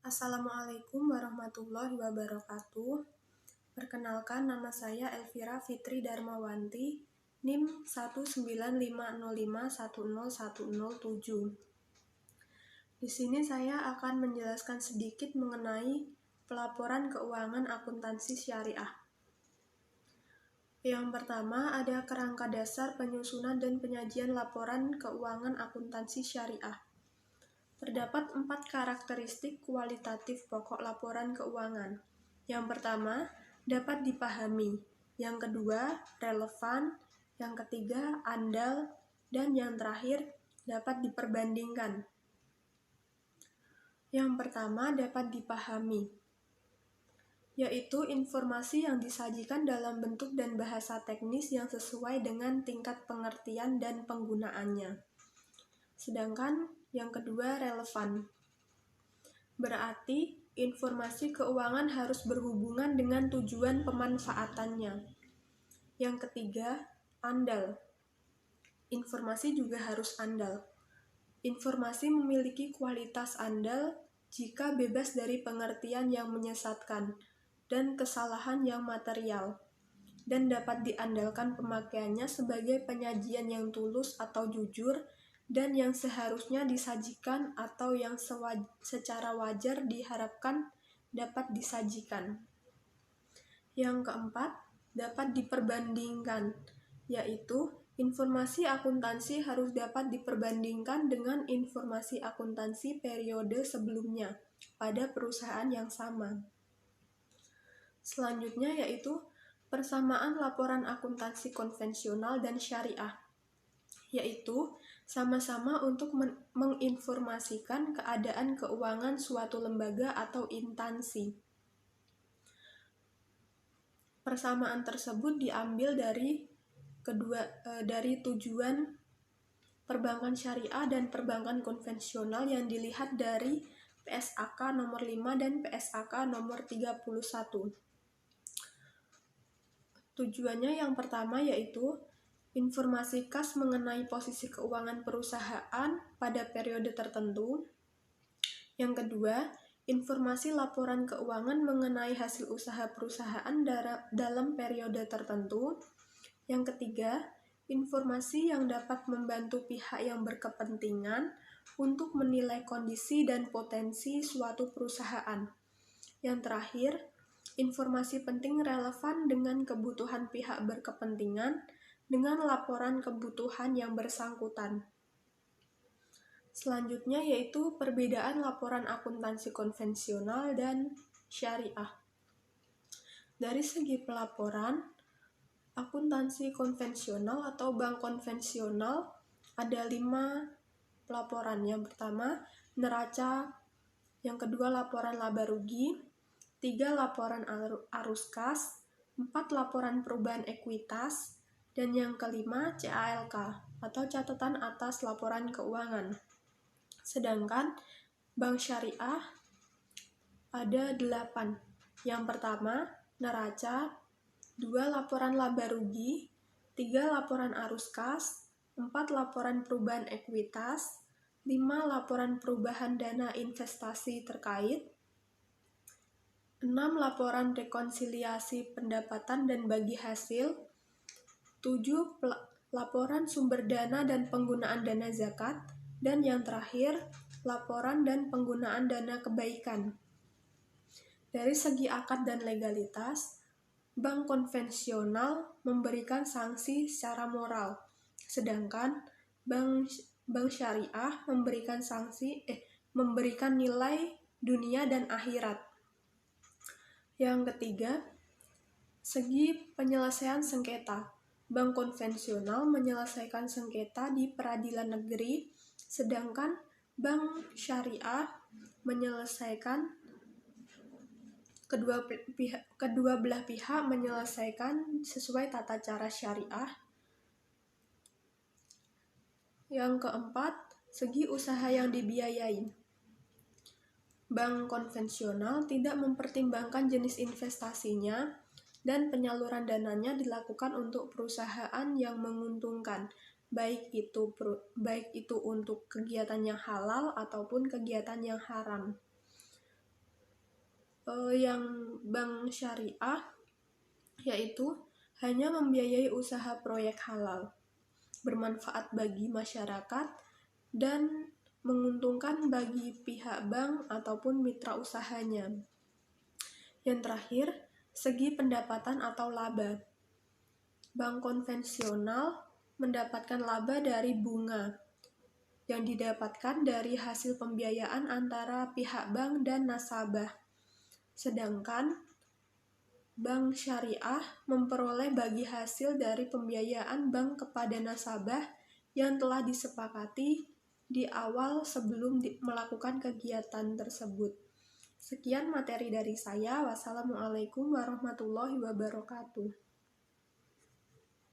Assalamualaikum warahmatullahi wabarakatuh. Perkenalkan, nama saya Elvira Fitri Darmawanti, NIM 19505101007. Di sini saya akan menjelaskan sedikit mengenai pelaporan keuangan akuntansi syariah. Yang pertama, ada kerangka dasar penyusunan dan penyajian laporan keuangan akuntansi syariah. Terdapat 4 karakteristik kualitatif pokok laporan keuangan. Yang pertama, dapat dipahami. Yang kedua, relevan. Yang ketiga, andal. Dan yang terakhir, dapat diperbandingkan. Yang pertama, dapat dipahami, yaitu informasi yang disajikan dalam bentuk dan bahasa teknis yang sesuai dengan tingkat pengertian dan penggunaannya. Sedangkan yang kedua, relevan. Berarti informasi keuangan harus berhubungan dengan tujuan pemanfaatannya. Yang ketiga, andal. Informasi juga harus andal. Informasi memiliki kualitas andal jika bebas dari pengertian yang menyesatkan dan kesalahan yang material, dan dapat diandalkan pemakaiannya sebagai penyajian yang tulus atau jujur dan yang seharusnya disajikan atau yang secara wajar diharapkan dapat disajikan. Yang keempat, dapat diperbandingkan, yaitu informasi akuntansi harus dapat diperbandingkan dengan informasi akuntansi periode sebelumnya pada perusahaan yang sama. Selanjutnya yaitu persamaan laporan akuntansi konvensional dan syariah, yaitu sama-sama untuk menginformasikan keadaan keuangan suatu lembaga atau instansi. Persamaan tersebut diambil dari tujuan perbankan syariah dan perbankan konvensional yang dilihat dari PSAK nomor 5 dan PSAK nomor 31. Tujuannya yang pertama yaitu informasi khas mengenai posisi keuangan perusahaan pada periode tertentu. Yang kedua, informasi laporan keuangan mengenai hasil usaha perusahaan dalam periode tertentu. Yang ketiga, informasi yang dapat membantu pihak yang berkepentingan untuk menilai kondisi dan potensi suatu perusahaan. Yang terakhir, informasi penting relevan dengan kebutuhan pihak berkepentingan dengan laporan kebutuhan yang bersangkutan. Selanjutnya yaitu perbedaan laporan akuntansi konvensional dan syariah. Dari segi pelaporan, akuntansi konvensional atau bank konvensional ada 5 pelaporan. Yang pertama, neraca. Yang kedua, laporan laba rugi. 3, laporan arus kas. 4, laporan perubahan ekuitas. Dan yang kelima, CALK atau catatan atas laporan keuangan. Sedangkan bank syariah ada 8. Yang pertama, neraca. 2, laporan laba rugi. 3, laporan arus kas. 4, laporan perubahan ekuitas. 5, laporan perubahan dana investasi terkait. 6, laporan rekonsiliasi pendapatan dan bagi hasil. 7, laporan sumber dana dan penggunaan dana zakat. Dan yang terakhir, laporan dan penggunaan dana kebaikan. Dari segi akad dan legalitas, bank konvensional memberikan sanksi secara moral, sedangkan bank syariah memberikan nilai dunia dan akhirat. Yang ketiga, segi penyelesaian sengketa. Bank konvensional menyelesaikan sengketa di peradilan negeri, sedangkan bank syariah menyelesaikan kedua belah pihak menyelesaikan sesuai tata cara syariah. Yang keempat, segi usaha yang dibiayai. Bank konvensional tidak mempertimbangkan jenis investasinya dan penyaluran dananya dilakukan untuk perusahaan yang menguntungkan, baik itu untuk kegiatan yang halal ataupun kegiatan yang haram. Yang bank syariah yaitu hanya membiayai usaha proyek halal, bermanfaat bagi masyarakat, dan menguntungkan bagi pihak bank ataupun mitra usahanya. Yang terakhir, segi pendapatan atau laba. Bank konvensional mendapatkan laba dari bunga yang didapatkan dari hasil pembiayaan antara pihak bank dan nasabah. Sedangkan bank syariah memperoleh bagi hasil dari pembiayaan bank kepada nasabah yang telah disepakati di awal sebelum melakukan kegiatan tersebut. Sekian materi dari saya. Wassalamualaikum warahmatullahi wabarakatuh.